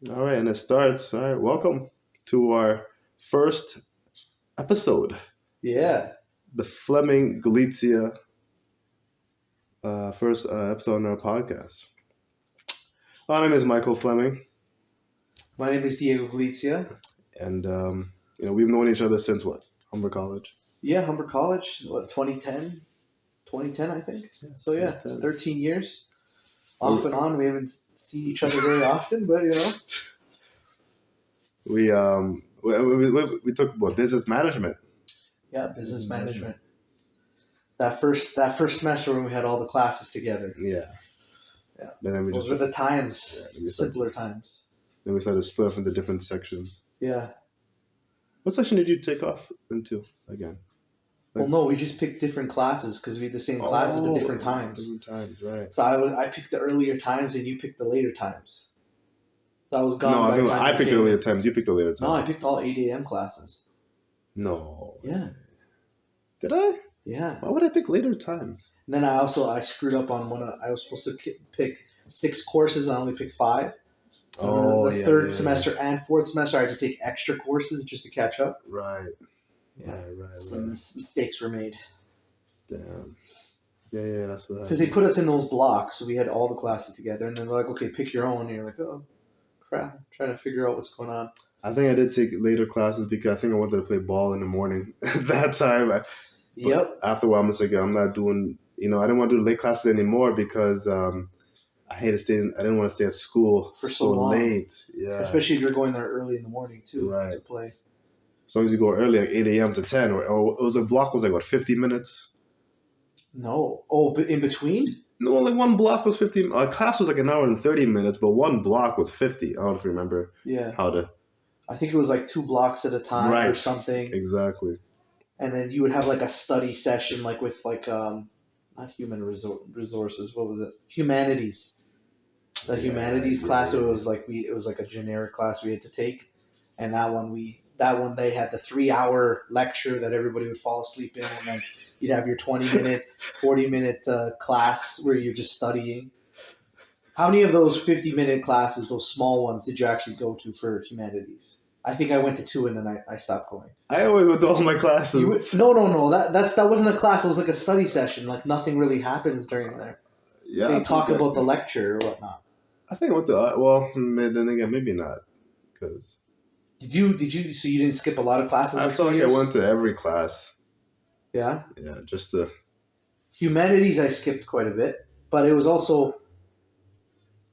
All right, and it starts. All right, welcome to our first episode, Yeah. the Fleming Galizia first episode on our podcast. My name is Michael Fleming, My name is Diego Galizia. and we've known each other since what? Humber College. Yeah, Humber College, 2010? 2010, I think. Yeah, So, yeah, 2010. 13 years. Off Well, and on. We haven't seen each other very often, but, we took what, business management. Yeah, business management. That first semester when we had all the classes together. Yeah. Yeah. And then Those were the times. we Simpler times. then we started to split up into different sections. Yeah. What section did you take off into again? Well, no, we just picked different classes because we had the same classes but different times. Different times, right. So I picked the earlier times and you picked the later times. So I was gone. No, by the time I you picked came. earlier times. You picked the later times. No, I picked all 8 a.m. classes. No. Yeah. Did I? Yeah. Why would I pick later times? And then I screwed up on one. I was supposed to pick 6 courses, and I only picked 5. So the third semester and fourth semester, I had to take extra courses just to catch up. Right. Yeah. Right. Some mistakes were made. Damn. Yeah, that's what. Because they put us in those blocks, so we had all the classes together, and then they're like, "Okay, pick your own." And you're like, "Oh, crap!" I'm trying to figure out what's going on. I think I did take later classes because I think I wanted to play ball in the morning at that time. Yep. After a while, I'm just like, I'm not doing. I didn't want to do the late classes anymore because I hated staying. I didn't want to stay at school for so long. late. Yeah. Especially if you're going there early in the morning too. Right. To play. As long as you go early, like 8 a.m. to 10, or it was a block was like what, 50 minutes? No. Oh, but in between? No, like one block was 50. A class was like an hour and 30 minutes, but one block was 50. I don't know if you remember. Yeah. How to. I think it was like 2 blocks at a time or something. Exactly. And then you would have like a study session, like with like not human resources. What was it? Humanities. The humanities class. It was like a generic class we had to take, and that one they had the 3-hour lecture that everybody would fall asleep in, and then you'd have your 20-minute, 40-minute class where you're just studying. How many of those 50-minute classes, those small ones, did you actually go to for humanities? I think I went to 2 and then I stopped going. I always went to all my classes. No. That wasn't a class. It was like a study session. Like nothing really happens during there. Yeah. They talk about the lecture or whatnot. I think I went to then again maybe not because. Did you? So you didn't skip a lot of classes? I feel like I went to every class. Yeah. Yeah, just the humanities. I skipped quite a bit, but it was also.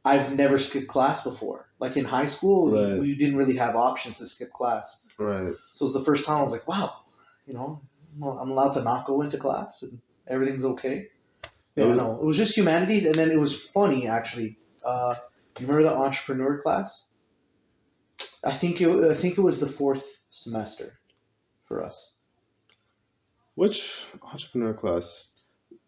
I've never skipped class before. Like in high school, we didn't really have options to skip class. Right. So it was the first time I was like, wow, I'm allowed to not go into class and everything's okay. Yeah, no, it was just humanities, and then it was funny actually. You remember the entrepreneur class? I think it was the 4th semester for us. Which entrepreneur class?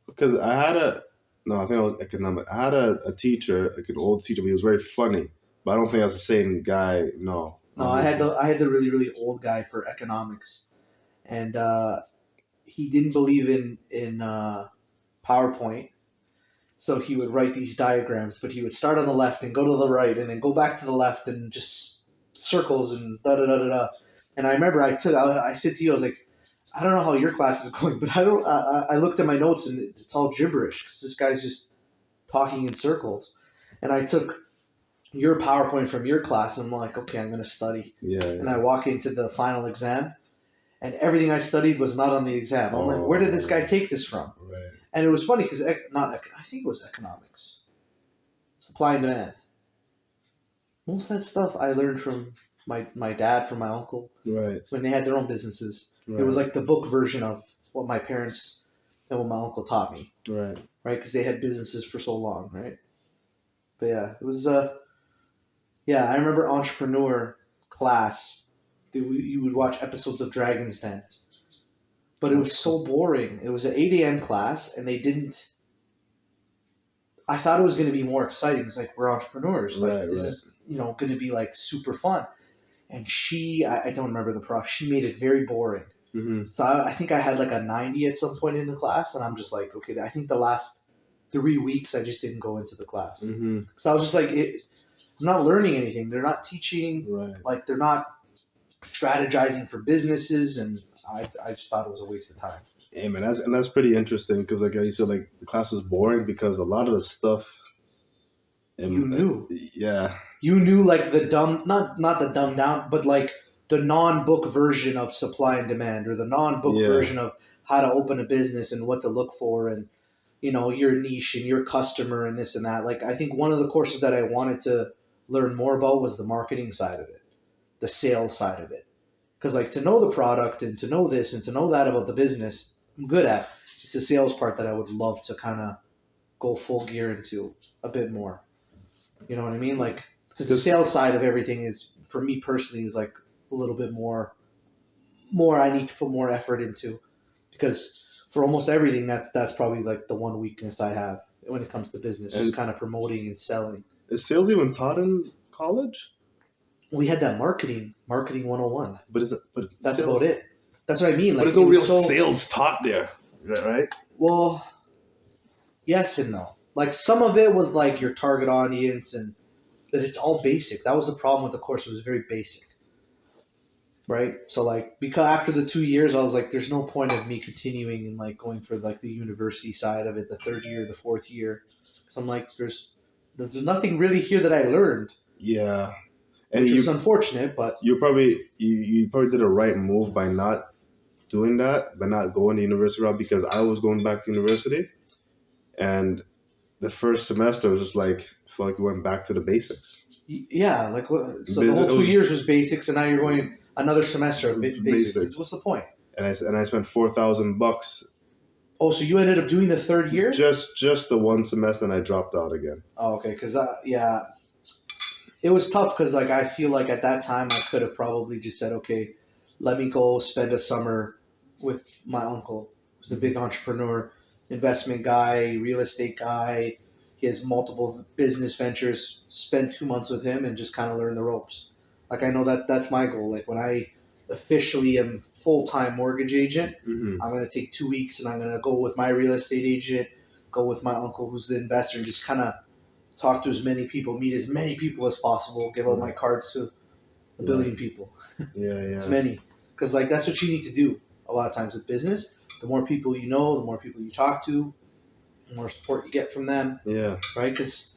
Because I think it was economic. I had a teacher, like an old teacher, but he was very funny. But I don't think that's the same guy. No. No, I had the really, really old guy for economics, and he didn't believe in PowerPoint, so he would write these diagrams. But he would start on the left and go to the right, and then go back to the left and just circles and da da da da da. And I remember I said to you, I was like, I don't know how your class is going, but I looked at my notes and it's all gibberish because this guy's just talking in circles. And I took your PowerPoint from your class and I'm like, okay, I'm going to study. Yeah. And I walk into the final exam and everything I studied was not on the exam. I'm like, where did this guy take this from? Right. And it was funny because I think it was economics. Supply and demand. Most of that stuff I learned from my dad, from my uncle. Right. When they had their own businesses. Right. It was like the book version of what my parents and what my uncle taught me. Right. Right? Because they had businesses for so long, right? But yeah, it was, I remember entrepreneur class. You would watch episodes of Dragon's Den. But it was so boring. It was an 8 a.m. class, and they didn't... I thought it was going to be more exciting. It's like, we're entrepreneurs. Like, this is, going to be, like, super fun. And I don't remember the prof. She made it very boring. Mm-hmm. So I think I had like a 90 at some point in the class, and I'm just like, okay, I think the last 3 weeks I just didn't go into the class. Mm-hmm. So I was just like, I'm not learning anything. They're not teaching. Right. Like they're not strategizing for businesses, and I just thought it was a waste of time. Hey man, that's pretty interesting because like you said, like the class was boring because a lot of the stuff. You knew. Yeah. You knew like the dumb, not the dumbed down, but like the non-book version of supply and demand, or the non-book Yeah. version of how to open a business and what to look for, and your niche and your customer and this and that. Like I think one of the courses that I wanted to learn more about was the marketing side of it, the sales side of it. Because like to know the product and to know this and to know that about the business, I'm good at. It's the sales part that I would love to kind of go full gear into a bit more. You know what I mean? Like because the Just sales side of everything is for me personally is like a little bit more I need to put more effort into because for almost everything that's probably like the one weakness I have when it comes to business, just and kind of promoting and selling. is sales even taught in college? We had that marketing 101. But is it? But That's sales. about it. That's what I mean. But Like there's it no was real so sales taught there, right? well, yes and no. Like some of it was like your target audience and that it's all basic. That was the problem with the course. It was very basic. Right. So like because after the 2 years I was like, there's no point of me continuing and like going for like the university side of it, the third year, the fourth year. Because I'm like, there's nothing really here that I learned, Yeah, and which is unfortunate, but you probably did a right move by not doing that, by not going the university route because I was going back to university, and the first semester was just like I felt like we went back to the basics. yeah, like what, so the It whole two was years was basics and now you're going another semester of basics. What's basics, the point? and I spent $4,000 Oh, so you ended up doing the third year? just the one semester, and I dropped out again. Oh, okay. Because yeah, it was tough because like I feel like at that time I could have probably just said, okay, let me go spend a summer with my uncle, who's a big entrepreneur, investment guy, real estate guy. He has multiple business ventures. Spend 2 months with him and just kind of learn the ropes. Like I know that that's my goal. Like when I officially am full time mortgage agent, Mm-hmm. I'm going to take 2 weeks and I'm going to go with my real estate agent, go with my uncle who's the investor, and just kind of talk to as many people, meet as many people as possible, give out my Right. cards to a billion people, Yeah, as yeah, many, because like that's what you need to do a lot of times with business. The more people you know, the more people you talk to, the more support you get from them, yeah. right? Because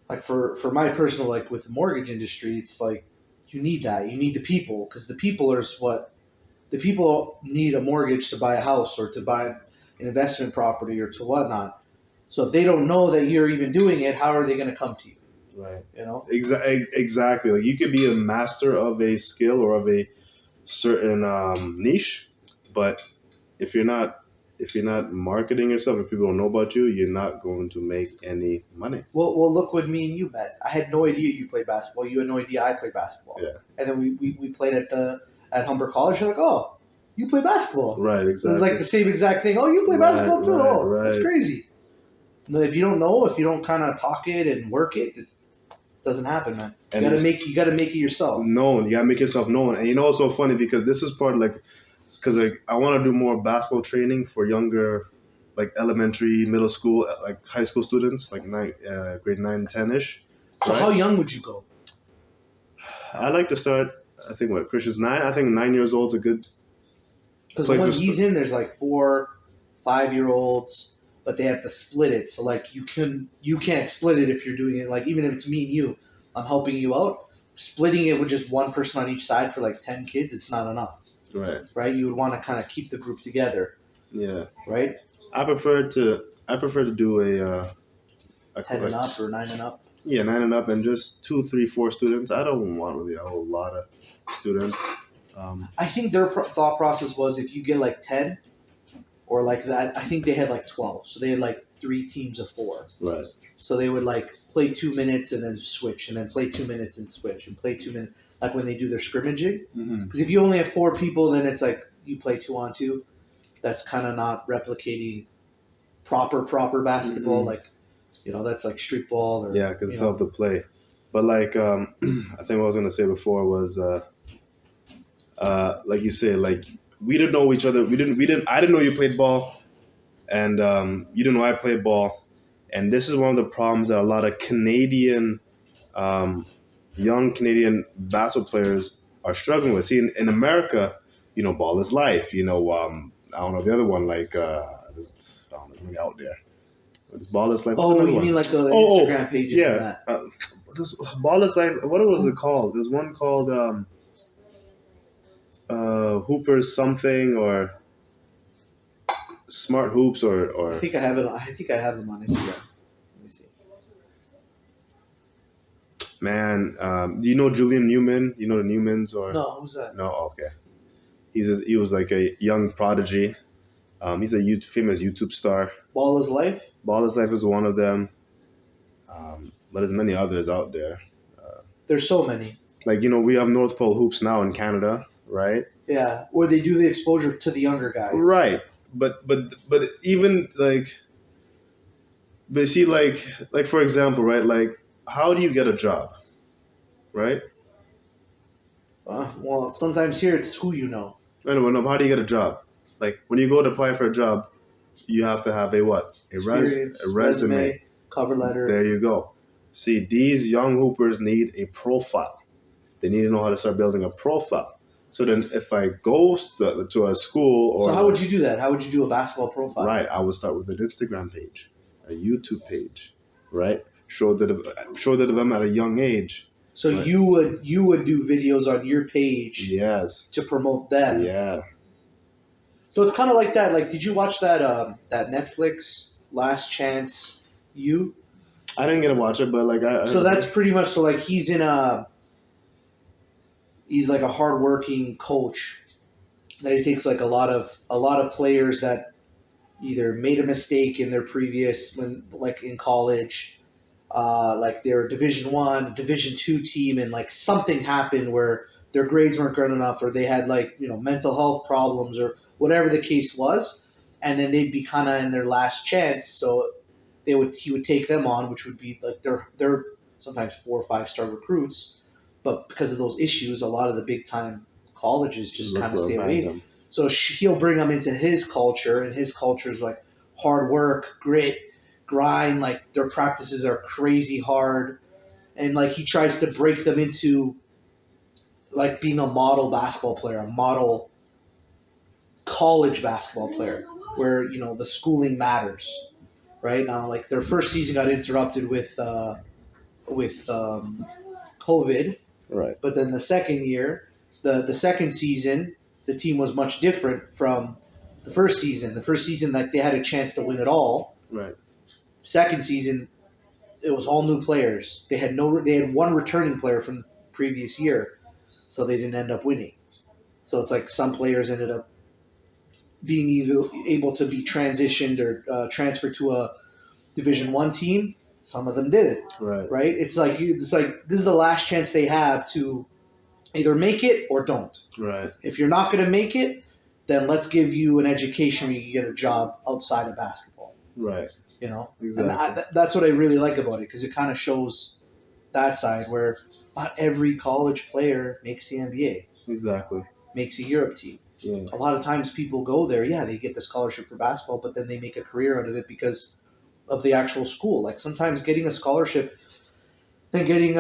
like for my personal like with the mortgage industry, it's like you need that. You need the people because the people are what the people need a mortgage to buy a house or to buy an investment property or to whatnot. So if they don't know that you're even doing it, how are they going to come to you? Right. You know? Exactly. Like you could be a master of a skill or of a certain niche, but if you're not if you're not marketing yourself, if people don't know about you, you're not going to make any money. Well, look when me and you met. I had no idea you played basketball. You had no idea I played basketball. Yeah. And then we played at Humber College. You're like, oh, you play basketball. Right. It Exactly. was like the same exact thing. Oh, you play basketball too. Right. Oh, that's Right. crazy. No, if you don't know, if you don't kind of talk it and work it, it doesn't happen, man. And You gotta make it yourself. known. You gotta make yourself known. And you know, it's so funny because this is part of like because like I want to do more basketball training for younger, like elementary, middle school, like high school students, like grade 9, 10 ish. So Right? how young would you go? I like to start. I think what Christian's 9. I think 9 years old is a good Because place when to he's in, there's like 4, 5-year-olds, but they have to split it. So like you can't split it if you're doing it like even if it's me and you, I'm helping you out. Splitting it with just one person on each side for like 10 kids, it's not enough, right. right? You would want to kind of keep the group together, Yeah, right? I prefer to do a 10 and up or 9 and up. yeah 9 and up and just 2, 3, 4 students. I don't want really a whole lot of students. I think their thought process was if you get like 10 or like that, I think they had like 12. So they had like 3 teams of 4. Right. So they would like play 2 minutes and then switch, and then play 2 minutes and switch, and play 2 minutes, like when they do their scrimmaging. Mm-hmm. Because if you only have 4 people, then it's like you play 2-on-2. That's kind of not replicating proper basketball. Mhm. Like that's like street ball or Yeah, because it's tough to play. But like I think what I was gonna say before was like you said, like we didn't know each other. I didn't know you played ball, and you didn't know I played ball. And this is one of the problems that a lot of Canadian young Canadian basketball players are struggling with. See, in America, ball is life. I don't know the other one like I don't know, let me out there. This ball is life. What's Oh, another you one? mean like the Oh, Instagram pages and yeah. that? This ball is life. What was it called? There's one called Hoopers something or Smart Hoops I or think I have it. I think I have them on Instagram. Let me see. man. Do you know Julian Newman? You know the Newmans or No, who's that? no? Okay, he was like a young prodigy. He's a famous YouTube star. Ball is life. Ball is life is one of them, but there's many others out there. There's so many. Like we have North Pole Hoops now in Canada, right? Yeah, where they do the exposure to the younger guys. Right, but even like, but see like for example, right? Like, how do you get a job, right? Well, sometimes here it's who you know. No, how do you get a job? Like when you go to apply for a job, you have to have a what? Experience, A resume. cover letter. There you go. See, these young hoopers need a profile. They need to know how to start building a profile. So then, if I go to a school or So how would you do that? How would you do a basketball profile? right, I would start with an Instagram page, a YouTube page, right? Show that them at a young age. So right? you would do videos on your page Yes. to promote them. Yeah. So it's kind of like that. Like, did you watch that Netflix Last Chance You? I didn't get to watch it, but like So that's pretty much so. Like he's like a hardworking coach that he takes like a lot of players that either made a mistake in their previous when like in college, like their Division 1, Division 2 team, and like something happened where their grades weren't good enough, or they had like mental health problems, or whatever the case was, and then they'd be kind of in their last chance. So he would take them on, which would be like they're sometimes 4 or 5 star recruits, but because of those issues, a lot of the big time colleges just kind of stay away. So he'll bring them into his culture, and his culture is like hard work, grit, grind. Like their practices are crazy hard, and like he tries to break them into like being a model basketball player, a model college basketball player, where the schooling matters. Right now, like their first season got interrupted with COVID, right. but then the second year, the second season, the team was much different from the first season. The first season, like they had a chance to win it all. Right. Second season, it was all new players. They had one returning player from the previous year, so they didn't end up winning. So it's like some players ended up being able to be transitioned or transferred to a Division 1 team. Some of them didn't. Right. It's like this is the last chance they have to either make it or don't. Right. If you're not going to make it, then let's give you an education where you can get a job outside of basketball. Right. Exactly. And that's what I really like about it, because it kind of shows that side where not every college player makes the NBA. Exactly. Makes a Europe team. Yeah. A lot of times people go there, they get the scholarship for basketball, but then they make a career out of it because of the actual school. Like sometimes getting a scholarship and getting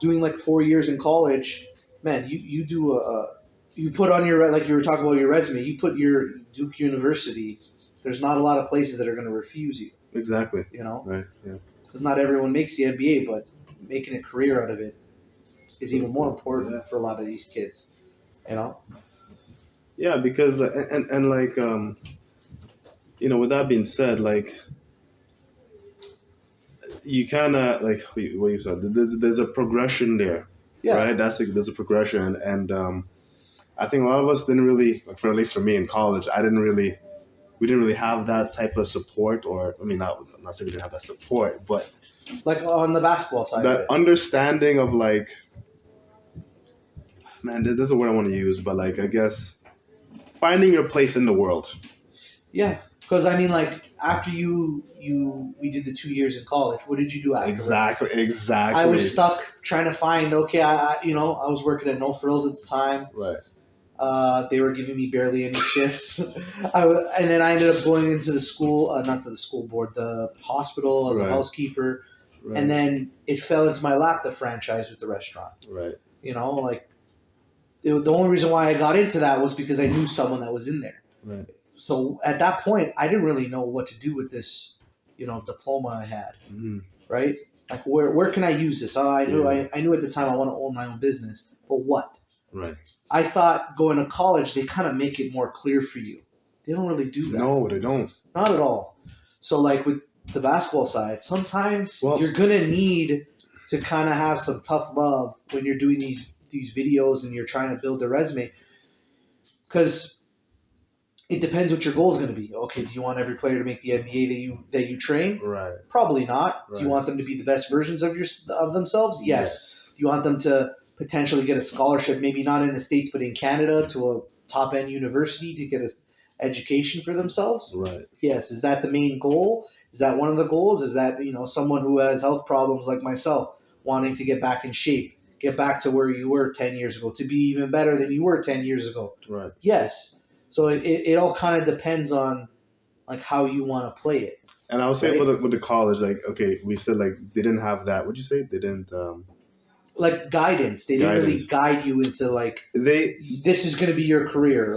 doing like 4 years in college, man, you do you put on your, like you were talking about your resume, you put your Duke University. There's not a lot of places that are going to refuse you. Exactly. Right. Yeah. Because not everyone makes the NBA, but making a career out of it is even more important for a lot of these kids. Yeah, because and like with that being said, like you kind of like what you said. There's a progression there, right? There's a progression, and I think a lot of us didn't really, like, at least for me in college, we didn't really have that type of support, or I mean, not saying we didn't have that support, but like on the basketball side, that understanding of like, man, there's a word I want to use, but like I guess finding your place in the world. Yeah, because I mean, like after we did the 2 years in college. What did you do after? Exactly. I was stuck trying to find. Okay, I was working at No Frills at the time. Right. They were giving me barely any shifts. And then I ended up going into the school, not to the school board, the hospital as a housekeeper. Right. And then it fell into my lap, the franchise with the restaurant. Right. You know, like the only reason why I got into that was because I knew someone that was in there. Right. So at that point, I didn't really know what to do with this, diploma I had. Mm-hmm. Right? Like where can I use this? Oh, I knew Yeah. I knew at the time I want to own my own business, but what? Right. I thought going to college they kind of make it more clear for you. They don't really do that. No, they don't. Not at all. So like with the basketball side, sometimes Well, you're gonna need to kind of have some tough love when you're doing these videos and you're trying to build a resume, because it depends what your goal is going to be. Okay, do you want every player to make the NBA that you train? right. Probably not. Right. Do you want them to be the best versions of themselves? Yes. Do you want them to potentially get a scholarship, maybe not in the States but in Canada, to a top end university to get an education for themselves? Right. Yes. Is that the main goal? Is that one of the goals? Is that someone who has health problems like myself wanting to get back in shape, get back to where you were 10 years ago, to be even better than you were 10 years ago? Right. Yes. So it all kind of depends on like how you want to play it. And I would say with the college, like, okay, we said like they didn't have that. What'd you say? They didn't like guidance. They didn't really guide you into like this is going to be your career.